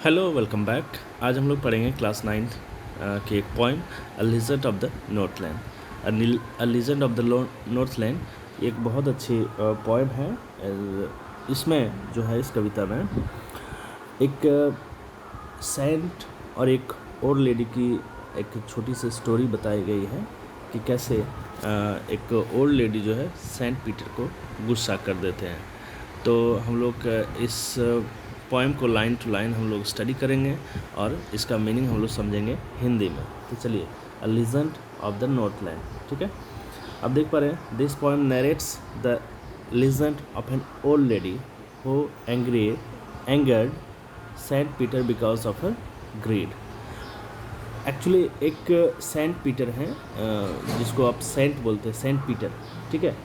Hello welcome back. आज हम लोग पढ़ेंगे क्लास 9 की एक poem a legend of the Northland. A legend of the Northland एक बहुत अच्छी पोइम है। इसमें जो है इस कविता में एक सेंट और एक ओल्ड लेडी की एक छोटी सी स्टोरी बताई गई है कि कैसे एक ओल्ड लेडी जो है सेंट पीटर को गुस्सा कर देते हैं। तो हम लोग इस पोएम को लाइन टू लाइन हम लोग स्टडी करेंगे और इसका मीनिंग हम लोग समझेंगे हिंदी में। तो चलिए, a legend of the Northland. ठीक है, अब देख पा रहे हैं, this poem narrates the legend of an old lady who angered Saint Peter because of her greed. Actually एक सेंट पीटर हैं जिसको आप सेंट बोलते हैं, सेंट पीटर। ठीक है,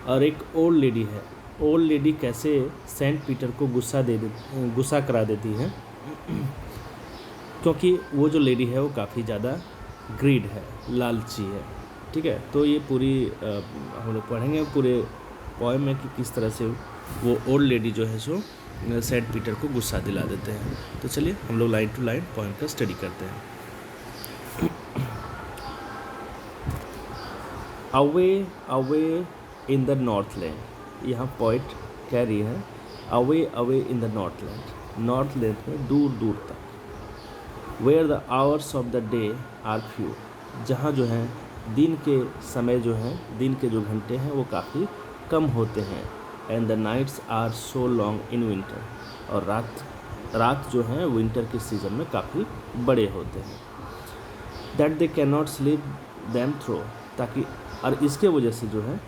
और एक ओल्ड लेडी है। ओल्ड लेडी कैसे सेंट पीटर को गुस्सा करा देती है क्योंकि वो जो लेडी है वो काफ़ी ज़्यादा ग्रीड है, लालची है। ठीक है, तो ये पूरी हम लोग पढ़ेंगे पूरे पोएम में कि किस तरह से वो ओल्ड लेडी जो है सो सेंट पीटर को गुस्सा दिला देते हैं। तो चलिए हम लोग लाइन टू लाइन पोएम का स्टडी करते हैं। Away away in the Northland, यहाँ पोइट कह रही है away away in the Northland में दूर दूर तक। Where the hours of the day are few, जहाँ जो है दिन के समय जो है, दिन के जो घंटे हैं वो काफ़ी कम होते हैं। And the nights are so long in winter, और रात जो है विंटर के सीज़न में काफ़ी बड़े होते हैं। That they can not sleep them through, ताकि और इसके वजह से जो है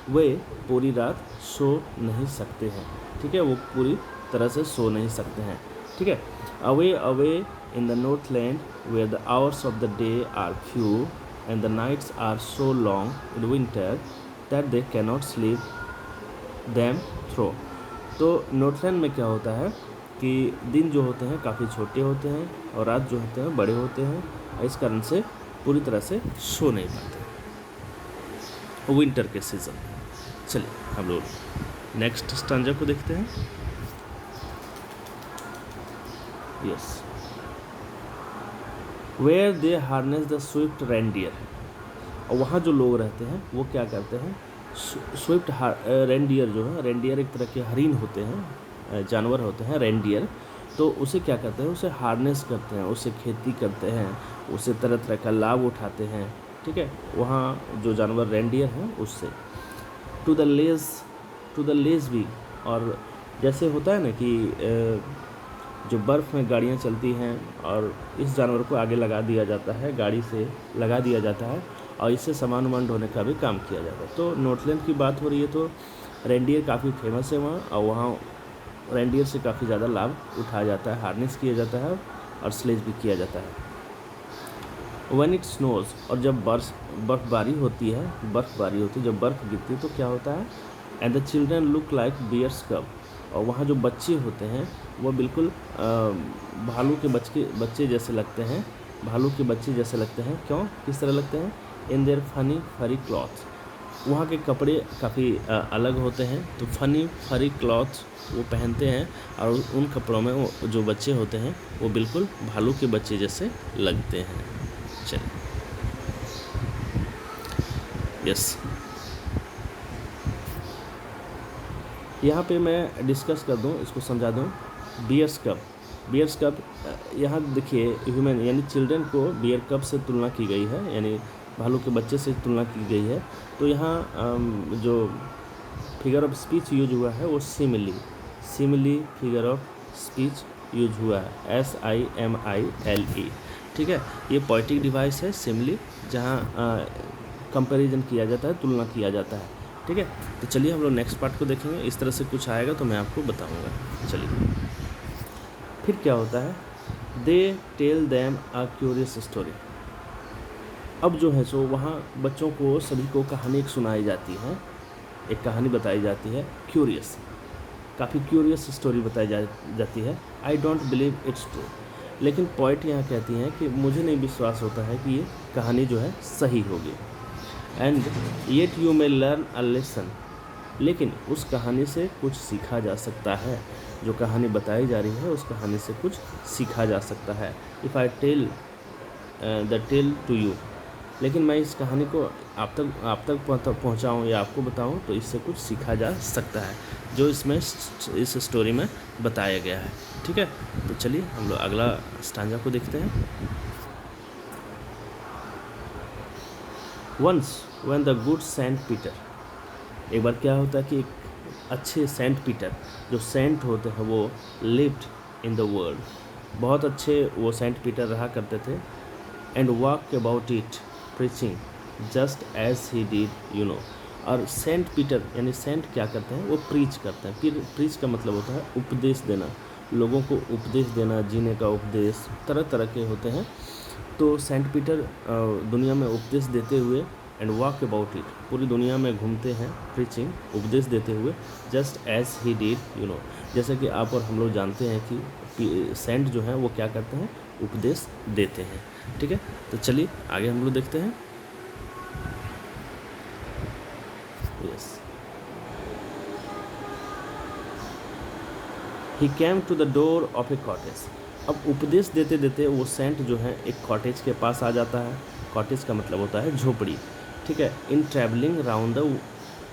वे पूरी रात सो नहीं सकते हैं। ठीक है, वो पूरी तरह से सो नहीं सकते हैं। ठीक है, away away in the Northland where the hours of the day are few and the nights are so long in winter that they can not sleep them through. तो नॉर्थलैंड में क्या होता है कि दिन जो होते हैं काफ़ी छोटे होते हैं और रात जो होते हैं बड़े होते हैं, इस कारण से पूरी तरह से सो नहीं पाते विंटर के सीज़न। चलिए हम लोग नेक्स्ट स्टांजा को देखते हैं। Yes, where they harness the swift reindeer, और वहाँ जो लोग रहते हैं वो क्या करते हैं, स्विफ्ट रेंडियर जो है, रेंडियर एक तरह के हरिन होते हैं, जानवर होते हैं रेंडियर। तो उसे क्या करते हैं, उसे हार्नेस करते हैं, उसे खेती करते हैं, उसे तरह तरह का लाभ उठाते हैं। ठीक है, वहाँ जो जानवर रेंडियर हैं उससे टू द लेज भी। और जैसे होता है ना कि जो बर्फ़ में गाड़ियाँ चलती हैं और इस जानवर को आगे लगा दिया जाता है, गाड़ी से लगा दिया जाता है और इससे सामान वामान ढोने का भी काम किया जाता है। तो नॉर्थलैंड की बात हो रही है, तो रेंडियर काफ़ी फेमस है वहाँ, और वहाँ रेंडियर से काफ़ी ज़्यादा लाभ उठाया जाता है, हार्नेस किया जाता है और स्लेज भी किया जाता है। When it snows, और जब बर्फ़बारी होती है, जब बर्फ़ गिरती है तो क्या होता है, and the children look like bears cub, और वहाँ जो बच्चे होते हैं वो बिल्कुल भालू के बच्चे जैसे लगते हैं, क्यों, किस तरह लगते हैं, इन देयर फनी फरी क्लॉथ, वहाँ के कपड़े काफ़ी अलग होते हैं, तो फनी फरी क्लॉथ वो पहनते हैं और उन कपड़ों में वो जो बच्चे होते हैं वो बिल्कुल भालू के बच्चे जैसे लगते हैं। चलिए, यस, यहाँ पे मैं डिस्कस कर दूँ, इसको समझा दूँ। बियर्स कप यहाँ देखिए, ह्यूमन यानी चिल्ड्रन को बियर कप से तुलना की गई है, यानी भालू के बच्चे से तुलना की गई है। तो यहाँ जो फिगर ऑफ स्पीच यूज हुआ है वो simile figure of speech use हुआ है, SIMILE। ठीक है, ये पोएटिक डिवाइस है सिमिली, जहाँ कंपैरिजन किया जाता है, तुलना किया जाता है। ठीक है, तो चलिए हम लोग नेक्स्ट पार्ट को देखेंगे। इस तरह से कुछ आएगा तो मैं आपको बताऊंगा। चलिए, फिर क्या होता है, they tell them a curious story. अब जो है सो वहाँ बच्चों को सभी को कहानी एक सुनाई जाती है, एक कहानी बताई जाती है, काफ़ी क्यूरियस स्टोरी बताई जाती है। I don't believe it's true, लेकिन पॉइंट यहाँ कहती हैं कि मुझे नहीं विश्वास होता है कि ये कहानी जो है सही होगी। And yet you may learn a lesson, लेकिन उस कहानी से कुछ सीखा जा सकता है। जो कहानी बताई जा रही है उस कहानी से कुछ सीखा जा सकता है। If I tell the tale to you, लेकिन मैं इस कहानी को आप तक पहुँचाऊँ या आपको बताऊँ तो इससे कुछ सीखा जा सकता है जो इसमें इस स्टोरी में बताया गया है। ठीक है, तो चलिए हम लोग अगला स्टांजा को देखते हैं। Once when the good Saint Peter, एक बार क्या होता है कि एक अच्छे सेंट पीटर, जो सेंट होते हैं वो लिव्ड इन द वर्ल्ड, बहुत अच्छे वो सेंट पीटर रहा करते थे। And walk about it preaching just as he did you know. और सेंट पीटर यानी सेंट क्या करते हैं, वो प्रीच करते हैं। फिर प्रीच का मतलब होता है उपदेश देना, लोगों को उपदेश देना, जीने का उपदेश तरह तरह के होते हैं। तो सेंट पीटर दुनिया में उपदेश देते हुए, एंड वॉक अबाउट इट, पूरी दुनिया में घूमते हैं, प्रीचिंग उपदेश देते हुए, just as he did you know, जैसे कि आप और हम लोग जानते हैं कि सेंट जो हैं वो क्या करते हैं, उपदेश देते हैं। ठीक है, तो चलिए आगे हम लोग देखते हैं। Yes, he came to the door of a cottage. अब उपदेश देते देते वो सेंट जो है एक कॉटेज के पास आ जाता है। कॉटेज का मतलब होता है झोपड़ी। ठीक है, इन ट्रैवलिंग राउंड द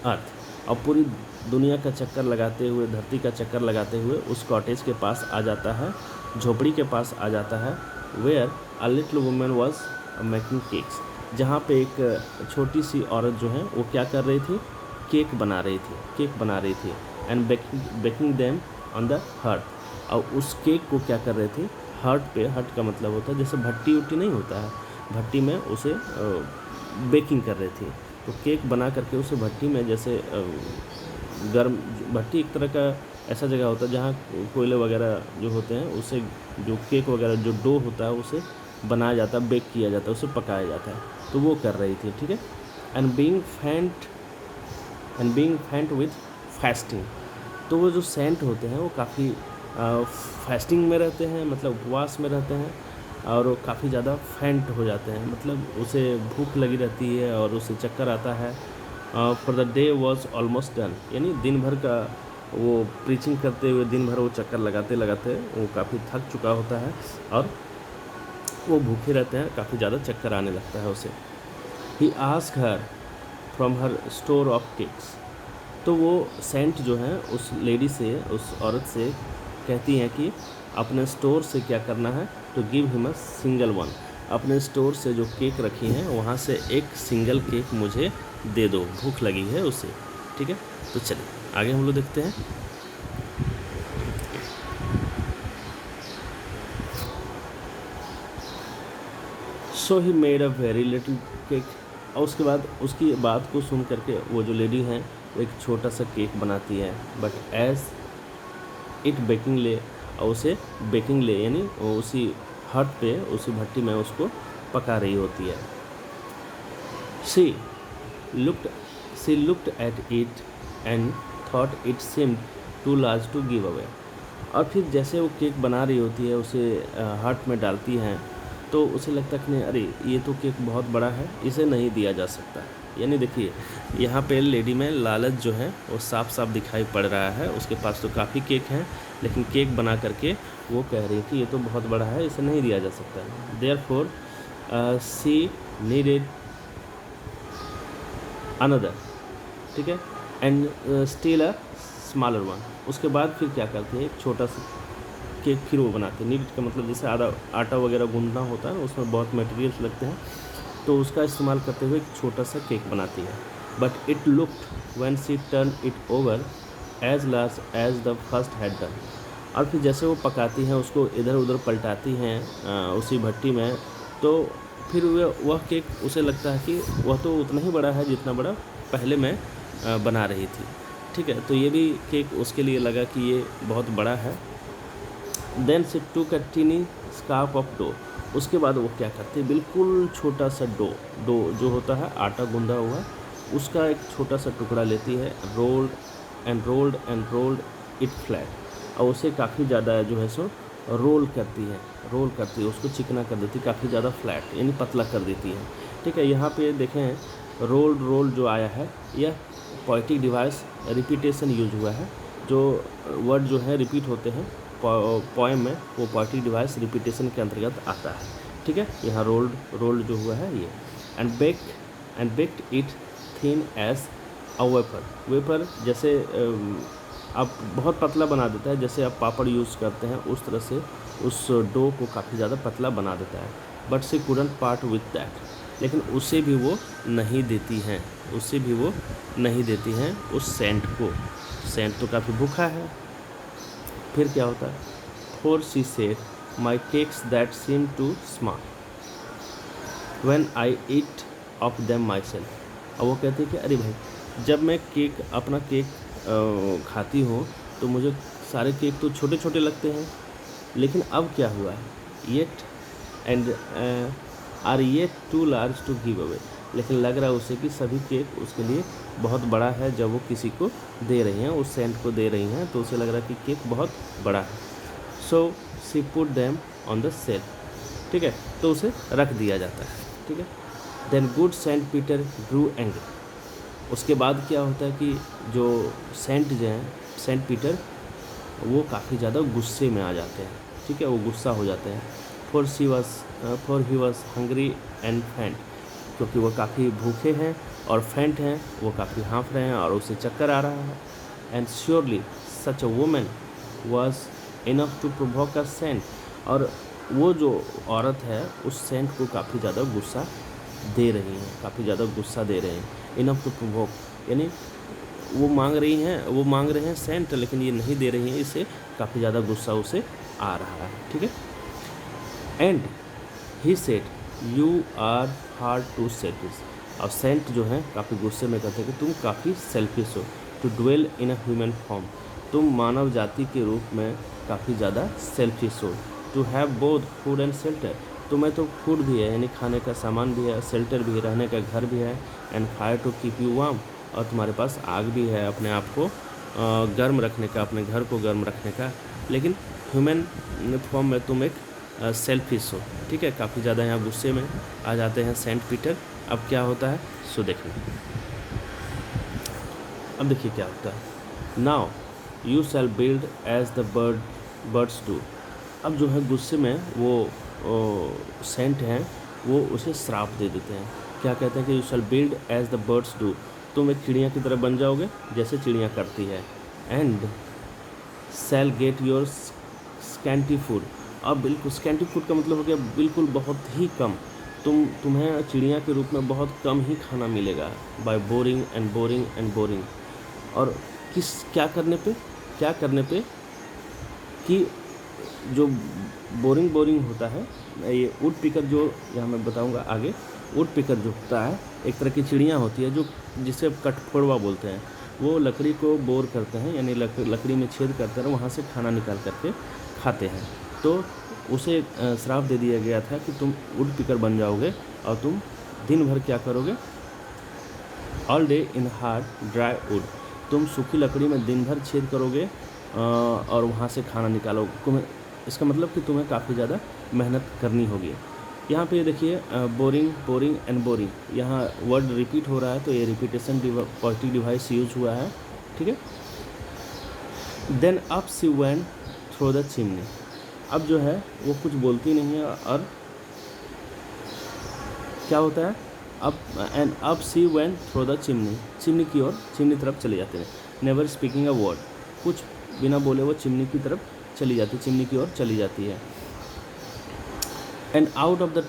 अर्थ, अब पूरी दुनिया का चक्कर लगाते हुए, धरती का चक्कर लगाते हुए उस कॉटेज के पास आ जाता है, झोपड़ी के पास आ जाता है। Where a little woman was making cakes, जहाँ पे एक छोटी सी औरत जो है वो क्या कर रही थी, केक बना रही थी and baking them on the hearth. और उस केक को क्या कर रहे थे, हर्ट पे, हर्ट का मतलब होता है जैसे भट्टी उट्टी नहीं होता है, भट्टी में उसे बेकिंग कर रहे थे। तो केक बना करके उसे भट्टी में, जैसे गर्म भट्टी एक तरह का ऐसा जगह होता है जहाँ कोयले वगैरह जो होते हैं, उसे जो केक वगैरह जो डो होता है उसे बनाया जाता है, बेक किया जाता है, उसे पकाया जाता है। तो वो कर रही थी। ठीक है, एंड बीइंग फेंट विथ फास्टिंग, तो वो जो सेंट होते हैं वो काफ़ी फास्टिंग में रहते हैं, मतलब उपवास में रहते हैं, और वो काफ़ी ज़्यादा फेंट हो जाते हैं, मतलब उसे भूख लगी रहती है और उसे चक्कर आता है। For the day was almost done, यानी दिन भर का वो प्रीचिंग करते हुए दिन भर वो चक्कर लगाते लगाते वो काफ़ी थक चुका होता है और वो भूखे रहते हैं, काफ़ी ज़्यादा चक्कर आने लगता है उसे। He ask her from her store of cakes, तो वो सेंट जो है उस लेडी से, उस औरत से कहती हैं कि अपने स्टोर से क्या करना है, तो give him a single one, अपने स्टोर से जो केक रखी हैं वहाँ से एक सिंगल केक मुझे दे दो, भूख लगी है उसे। ठीक है, तो चलिए आगे हम लोग देखते हैं। So he made a very little cake, और उसके बाद उसकी बात को सुन करके वो जो लेडी हैं वो एक छोटा सा केक बनाती है, बट एज इट बेकिंग ले, और उसे बेकिंग ले यानी उसी हट पे, उसी भट्टी में उसको पका रही होती है। She looked at it and thought it seemed too large to give away, और फिर जैसे वो केक बना रही होती है उसे हट में डालती हैं, तो उसे लगता है कि नहीं, अरे ये तो केक बहुत बड़ा है, इसे नहीं दिया जा सकता। यानी देखिए यहाँ पे लेडी में लालच जो है वो साफ साफ दिखाई पड़ रहा है। उसके पास तो काफ़ी केक हैं, लेकिन केक बना करके वो कह रही है कि ये तो बहुत बड़ा है, इसे नहीं दिया जा सकता। देयरफॉर शी नीडेड अनदर, ठीक है, and still a smaller one. उसके बाद फिर क्या करती है, एक छोटा सा केक फिर वो बनाते हैं। नीड का मतलब जैसे आटा वगैरह गूंदना होता है, उसमें बहुत मटेरियल्स लगते हैं, तो उसका इस्तेमाल करते हुए एक छोटा सा केक बनाती है। But it looked when she turn it over as large as the first had done, और फिर जैसे वो पकाती हैं, उसको इधर उधर पलटाती हैं उसी भट्टी में, तो फिर वह केक उसे लगता है कि वह तो उतना ही बड़ा है जितना बड़ा पहले मैं बना रही थी। ठीक है, तो ये भी केक उसके लिए लगा कि ये बहुत बड़ा है। देन शी टूक अ टीनी स्कार्प ऑफ डो, उसके बाद वो क्या करते हैं, बिल्कुल छोटा सा डो जो होता है आटा गूंदा हुआ, उसका एक छोटा सा टुकड़ा लेती है, रोल्ड इट फ्लैट, और उसे काफ़ी ज़्यादा जो है सो रोल करती है, उसको चिकना कर देती है, काफ़ी ज़्यादा फ्लैट यानी पतला कर देती है। ठीक है, यहाँ पे देखें रोल जो आया है, यह पोएटिक डिवाइस रिपीटेशन यूज हुआ है, जो वर्ड जो है रिपीट होते हैं पोएम में, वो पोएटिक डिवाइस रिपीटेशन के अंतर्गत आता है। ठीक है, यहाँ रोल्ड जो हुआ है ये। And baked it thin as a wafer जैसे आप बहुत पतला बना देता है, जैसे आप पापड़ यूज़ करते हैं उस तरह से उस डो को काफ़ी ज़्यादा पतला बना देता है। But she couldn't part with that, लेकिन उसे भी वो नहीं देती हैं उस सेंट को। सेंट तो काफ़ी भूखा है। फिर क्या होता है, for she said my cakes that seem too small when I eat of them myself. अब वो कहते हैं कि अरे भाई, जब मैं अपना केक खाती हूँ तो मुझे सारे केक तो छोटे छोटे लगते हैं, लेकिन अब क्या हुआ है, yet and are yet too large to give away. लेकिन लग रहा है उसे कि सभी केक उसके लिए बहुत बड़ा है, जब वो किसी को दे रही हैं, उस सेंट को दे रही हैं, तो उसे लग रहा है कि केक बहुत बड़ा है। So she put them on the shelf. ठीक है, तो उसे रख दिया जाता है। ठीक है, देन गुड सेंट पीटर ग्रू एंग्री। उसके बाद क्या होता है कि जो सेंट पीटर वो काफ़ी ज़्यादा गुस्से में आ जाते हैं। ठीक है, वो गुस्सा हो जाते हैं। For he was hungry and फेंट, क्योंकि वो काफ़ी भूखे हैं और फेंट हैं, वो काफ़ी हाँफ रहे हैं और उसे चक्कर आ रहा है। And surely such a woman was enough to provoke a saint. और वो जो औरत है उस सेंट को काफ़ी ज़्यादा गुस्सा दे रही हैं, इनफ टू प्रोवोक, यानी वो मांग रहे हैं सेंट, लेकिन ये नहीं दे रही हैं, इसे काफ़ी ज़्यादा गुस्सा उसे आ रहा है। ठीक है, and he said you are far too selfish. और सेंट जो है काफ़ी गुस्से में कहते हैं कि तुम काफ़ी सेल्फिश हो। To dwell in a human form, तुम मानव जाति के रूप में काफ़ी ज़्यादा सेल्फिश हो। To have both food and shelter, तुम्हें तो फूड भी है यानी खाने का सामान भी है, शेल्टर भी है, रहने का घर भी है, and fire to keep you warm, और तुम्हारे पास आग भी है अपने आप को गर्म रखने का, अपने घर को गर्म रखने का। लेकिन ह्यूमन फॉर्म में तुम एक सेल्फिश हो। ठीक है, काफ़ी ज़्यादा यहाँ गुस्से में आ जाते हैं सेंट पीटर। अब क्या होता है सो देखिए, अब देखिए क्या होता है। Now you shall build as the birds do. अब जो है गुस्से में वो सेंट हैं, वो उसे श्राप दे देते हैं। क्या कहते हैं कि you shall build as the birds do, तुम एक चिड़िया की तरह बन जाओगे जैसे चिड़िया करती है। And shall get your scanty food. अब बिल्कुल स्कैंटी फूड का मतलब हो गया बिल्कुल बहुत ही कम, तुम्हें चिड़िया के रूप में बहुत कम ही खाना मिलेगा। By boring and boring and boring. और क्या करने पे कि जो बोरिंग होता है, ये वुड पिकर जो यहाँ मैं बताऊँगा आगे, वुड पिकर जो होता है एक तरह की चिड़िया होती है जो जिसे कठफोड़वा बोलते हैं। वो लकड़ी को बोर करते हैं, यानी लकड़ी में छेद करते हैं, वहाँ से खाना निकाल करके खाते हैं। तो उसे श्राप दे दिया गया था कि तुम वुड पिकर बन जाओगे और तुम दिन भर क्या करोगे, all day in hard dry would, तुम सूखी लकड़ी में दिन भर छेद करोगे और वहाँ से खाना निकालोगे। इसका मतलब कि तुम्हें काफ़ी ज़्यादा मेहनत करनी होगी। यहाँ पे देखिए बोरिंग एंड बोरिंग, यहाँ वर्ड रिपीट हो रहा है, तो ये रिपीटेशन पोएटिक डिवाइस यूज हुआ है। ठीक है, then up she went through the chimney. अब जो है वो कुछ बोलती नहीं है और क्या होता है, up she went through the chimney तरफ चले जाते हैं। नेवर स्पीकिंग अ वर्ड, कुछ बिना बोले वो चिमनी की तरफ चली जाती है, चिमनी की ओर चली जाती है। And out of the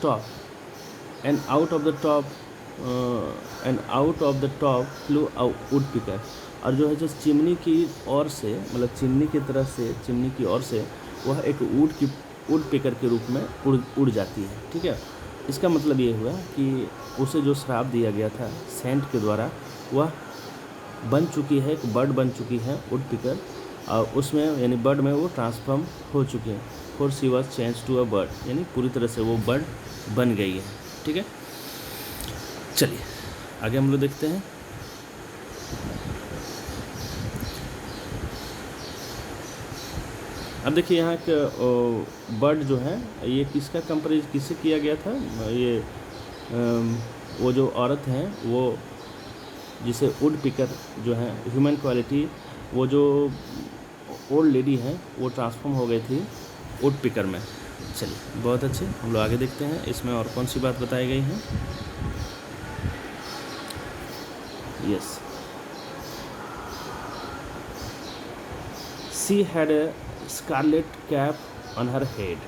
top flu a would picker. और जो है जो चिमनी की ओर से, मतलब चिमनी की ओर से वह एक वुड पिकर के रूप में उड़ जाती है। ठीक है, इसका मतलब ये हुआ कि उसे जो श्राप दिया गया था सेंट के द्वारा, वह बन चुकी है, एक बर्ड बन चुकी है वुड पिकर, और उसमें यानी बर्ड में वो ट्रांसफॉर्म हो चुकी है। For she was change to a bird, यानी पूरी तरह से वो बर्ड बन गई है। ठीक है, चलिए आगे हम लोग देखते हैं। अब देखिए यहाँ एक बर्ड जो है ये किससे किया गया था, ये वो जो औरत हैं वो जिसे वुड पिकर जो है ह्यूमन क्वालिटी, वो जो ओल्ड लेडी है वो ट्रांसफॉर्म हो गई थी वुड पिकर में। चलिए बहुत अच्छे, हम लोग आगे देखते हैं इसमें और कौन सी बात बताई गई है। Yes, she had a scarlet cap on her head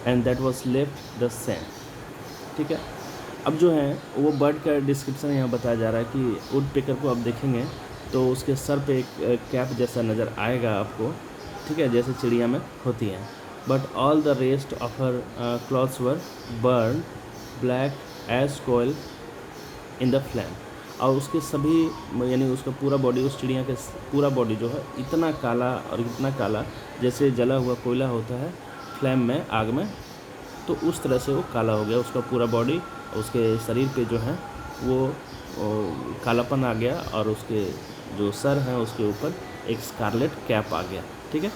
and that was left the same. ठीक है, अब जो है वो बर्ड का डिस्क्रिप्शन यहाँ बताया जा रहा है कि वुड पिकर को आप देखेंगे तो उसके सर पे एक कैप जैसा नज़र आएगा आपको, ठीक है, जैसे चिड़िया में होती हैं। But all the rest of her clothes were burn black as कोयल इन द फ्लैम। और उसके सभी यानी उसका पूरा बॉडी, उस चिड़िया के पूरा बॉडी जो है इतना काला और इतना काला जैसे जला हुआ कोयला होता है फ्लैम में, आग में, तो उस तरह से वो काला हो गया उसका पूरा बॉडी। उसके शरीर पे जो है वो कालापन आ गया और उसके जो सर हैं उसके ऊपर एक स्कारलेट कैप आ गया। ठीक है,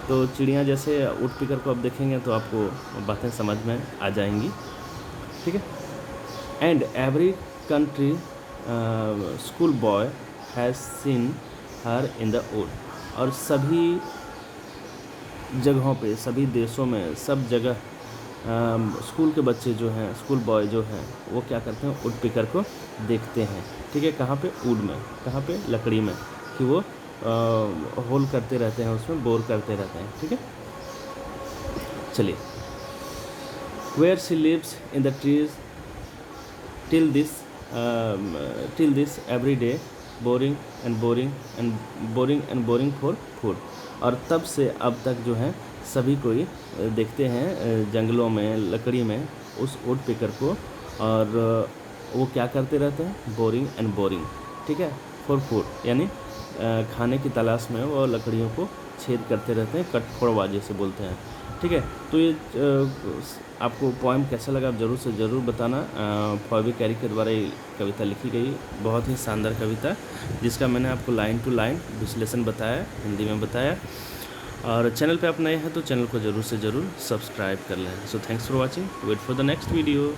तो चिड़िया जैसे वुड पिकर को आप देखेंगे तो आपको बातें समझ में आ जाएंगी। ठीक है, and every country school boy has seen her in the wood. और सभी जगहों पे, सभी देशों में, सब जगह स्कूल के बच्चे जो हैं, स्कूल बॉय जो हैं, वो क्या करते हैं, वुड पिकर को देखते हैं। ठीक है, कहाँ पे, वुड में, कहाँ पे, लकड़ी में, कि वो होल करते रहते हैं, उसमें बोर करते रहते हैं। ठीक है, चलिए, where she lives in the trees till this every day boring and boring for food. और तब से अब तक जो है सभी कोई देखते हैं जंगलों में, लकड़ी में उस वुड पिकर को, और वो क्या करते रहते हैं, बोरिंग। ठीक है, फॉर फूड, यानी खाने की तलाश में वो लकड़ियों को छेद करते रहते हैं, कठफोड़वा जैसे बोलते हैं। ठीक है, तो ये आपको पोएम कैसा लगा आप ज़रूर से ज़रूर बताना। फॉवी कैरी के द्वारा ये कविता लिखी गई, बहुत ही शानदार कविता, जिसका मैंने आपको लाइन टू लाइन विश्लेषण बताया, हिंदी में बताया। और चैनल पे आप नए हैं तो चैनल को ज़रूर से ज़रूर सब्सक्राइब कर लें। So thanks for watching, wait for the next video.